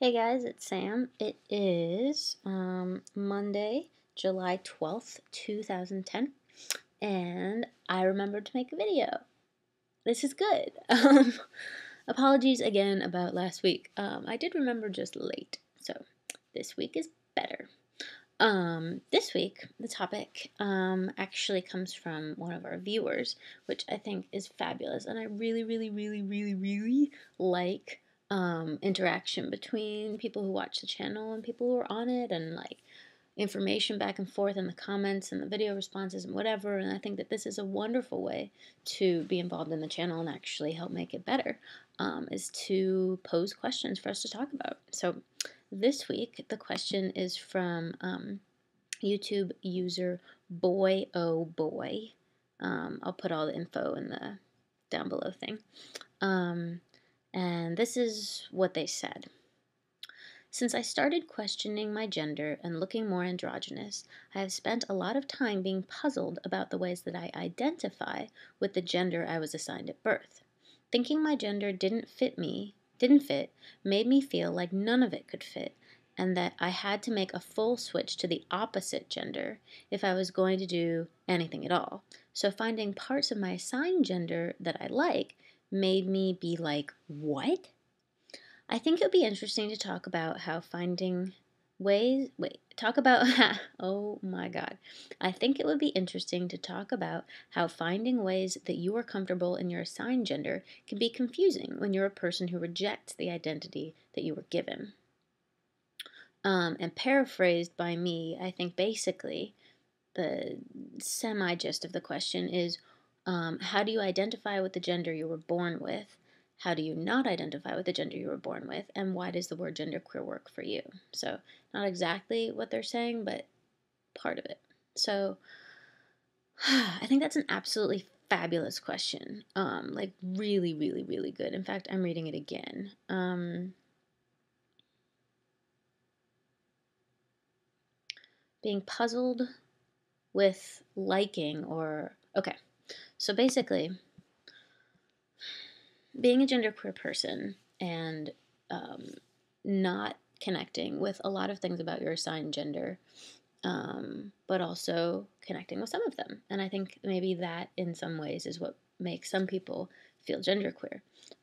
Hey guys, it's Sam. It is Monday, July 12th, 2010, and I remembered to make a video. This is good. Apologies again about last week. I did remember just late, so this week is better. This week, the topic actually comes from one of our viewers, which I think is fabulous, and I really, really, really, really, really like interaction between people who watch the channel and people who are on it, and like information back and forth in the comments and the video responses and whatever. And I think that this is a wonderful way to be involved in the channel and actually help make it better, is to pose questions for us to talk about. So this week the question is from YouTube user boy oh boy. I'll put all the info in the down below thing. And this is what they said. Since I started questioning my gender and looking more androgynous, I have spent a lot of time being puzzled about the ways that I identify with the gender I was assigned at birth. Thinking my gender didn't fit made me feel like none of it could fit, and that I had to make a full switch to the opposite gender if I was going to do anything at all. So finding parts of my assigned gender that I like made me be like, what? I think it would be interesting to talk about how finding ways, oh my God. I think it would be interesting to talk about how finding ways that you are comfortable in your assigned gender can be confusing when you're a person who rejects the identity that you were given. And paraphrased by me, I think basically the semi-gist of the question is, how do you identify with the gender you were born with? How do you not identify with the gender you were born with? And why does the word genderqueer work for you? So not exactly what they're saying, but part of it. So I think that's an absolutely fabulous question. Like really, really, really good. In fact, I'm reading it again. Being puzzled with liking or, okay. So basically, being a genderqueer person and not connecting with a lot of things about your assigned gender, but also connecting with some of them. And I think maybe that in some ways is what makes some people feel genderqueer.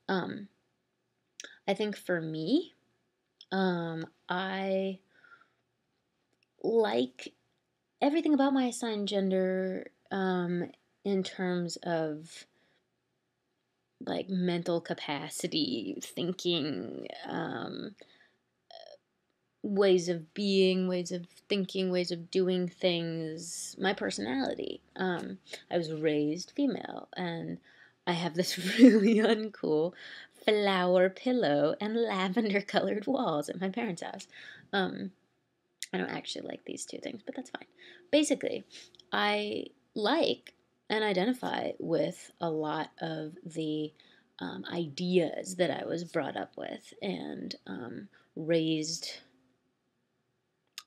I think for me, I like everything about my assigned gender in terms of like mental capacity, thinking, ways of being, ways of thinking, ways of doing things, my personality. I was raised female, and I have this really uncool flower pillow and lavender colored walls at my parents' house. I don't actually like these two things, but that's fine. Basically, I like and identify with a lot of the ideas that I was brought up with and raised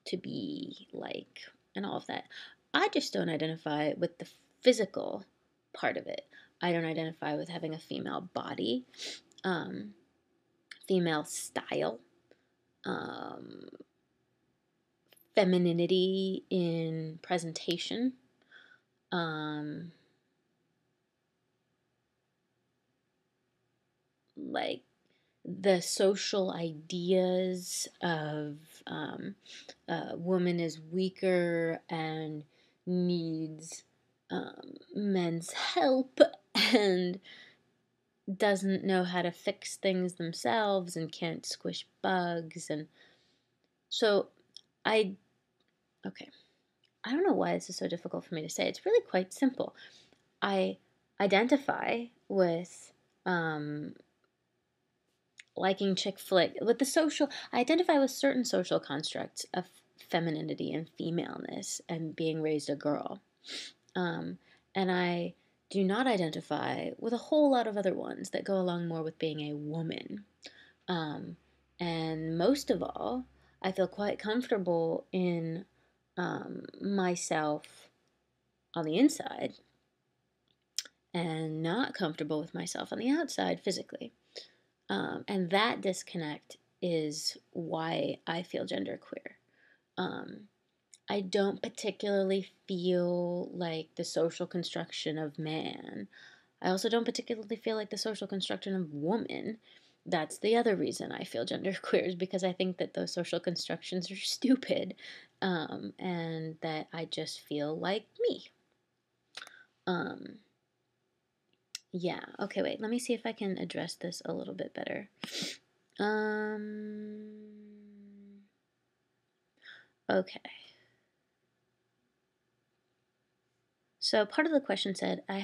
to be like, and all of that. I just don't identify with the physical part of it. I don't identify with having a female body, female style, femininity in presentation, like the social ideas of a woman is weaker and needs men's help and doesn't know how to fix things themselves and can't squish bugs. And so okay, I don't know why this is so difficult for me to say. It's really quite simple. I identify with liking chick flick, with the social, I identify with certain social constructs of femininity and femaleness and being raised a girl. And I do not identify with a whole lot of other ones that go along more with being a woman. And most of all, I feel quite comfortable in myself on the inside and not comfortable with myself on the outside physically. And that disconnect is why I feel genderqueer. I don't particularly feel like the social construction of man. I also don't particularly feel like the social construction of woman. That's the other reason I feel genderqueer, is because I think that those social constructions are stupid, and that I just feel like me. Yeah, okay, wait, let me see if I can address this a little bit better. Okay. So part of the question said I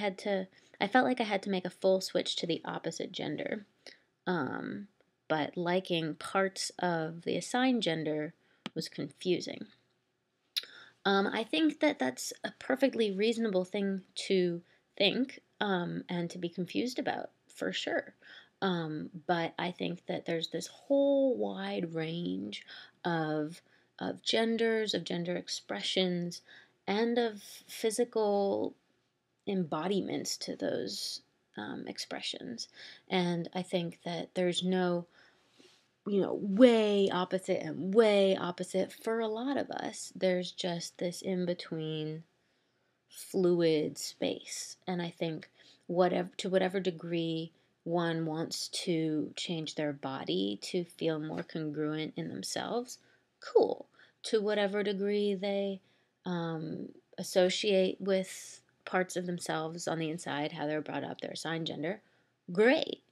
felt like I had to make a full switch to the opposite gender, but liking parts of the assigned gender was confusing. I think that that's a perfectly reasonable thing to think, and to be confused about, for sure. But I think that there's this whole wide range of genders, of gender expressions, and of physical embodiments to those expressions. And I think that there's no, way opposite and way opposite for a lot of us. There's just this in between fluid space. And I think to whatever degree one wants to change their body to feel more congruent in themselves, cool. To whatever degree they associate with parts of themselves on the inside, how they're brought up, their assigned gender, great.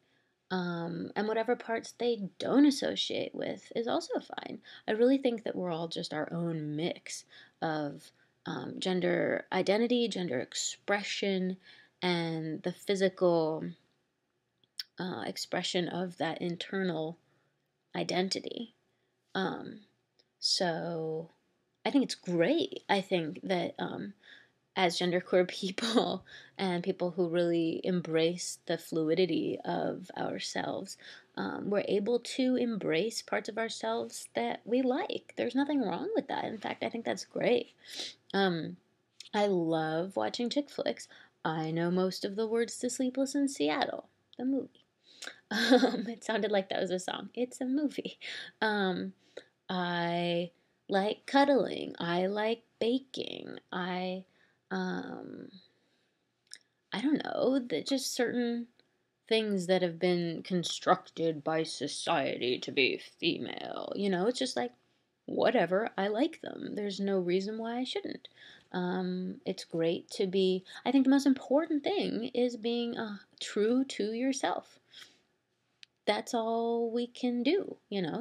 And whatever parts they don't associate with is also fine. I really think that we're all just our own mix of gender identity, gender expression, and the physical expression of that internal identity. So I think it's great. I think that as genderqueer people and people who really embrace the fluidity of ourselves, we're able to embrace parts of ourselves that we like. There's nothing wrong with that. In fact, I think that's great. I love watching chick flicks. I know most of the words to Sleepless in Seattle, the movie. It sounded like that was a song. It's a movie. I like cuddling. I like baking. I don't know, that just certain things that have been constructed by society to be female. It's just like, whatever, I like them. There's no reason why I shouldn't. It's great to be, I think the most important thing is being true to yourself. That's all we can do,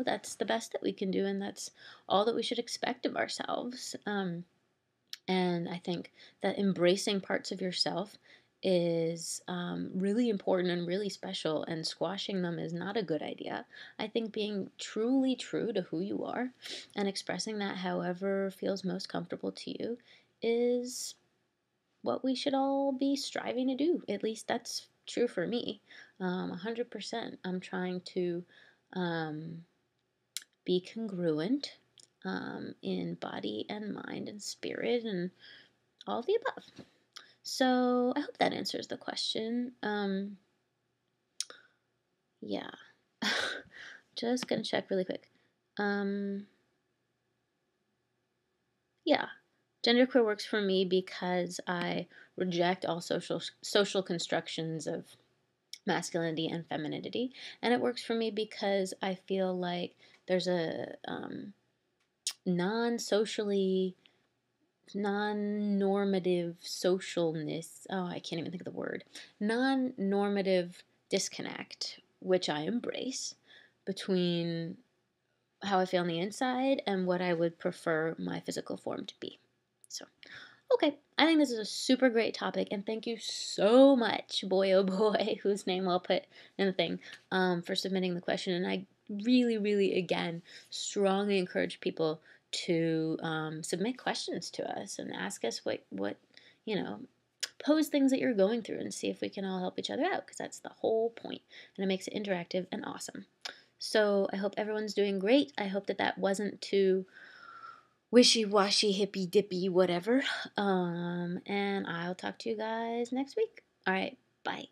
that's the best that we can do, and that's all that we should expect of ourselves. And I think that embracing parts of yourself is really important and really special, and squashing them is not a good idea. I think being truly true to who you are and expressing that however feels most comfortable to you is what we should all be striving to do. At least that's true for me. 100%. I'm trying to be congruent in body and mind and spirit and all of the above. So I hope that answers the question. Yeah. Just gonna check really quick. Yeah. Genderqueer works for me because I reject all social constructions of masculinity and femininity, and it works for me because I feel like there's a non-socially non-normative socialness. Oh, I can't even think of the word. Non-normative disconnect, which I embrace, between how I feel on the inside and what I would prefer my physical form to be. So, okay, I think this is a super great topic, and thank you so much, boy oh boy, whose name I'll put in the thing, for submitting the question. And I really, really, again, strongly encourage people to submit questions to us and ask us what pose things that you're going through, and see if we can all help each other out, because that's the whole point, and it makes it interactive and awesome. So I hope everyone's doing great. I hope that wasn't too wishy-washy, hippy-dippy, whatever. And I'll talk to you guys next week. All right, bye.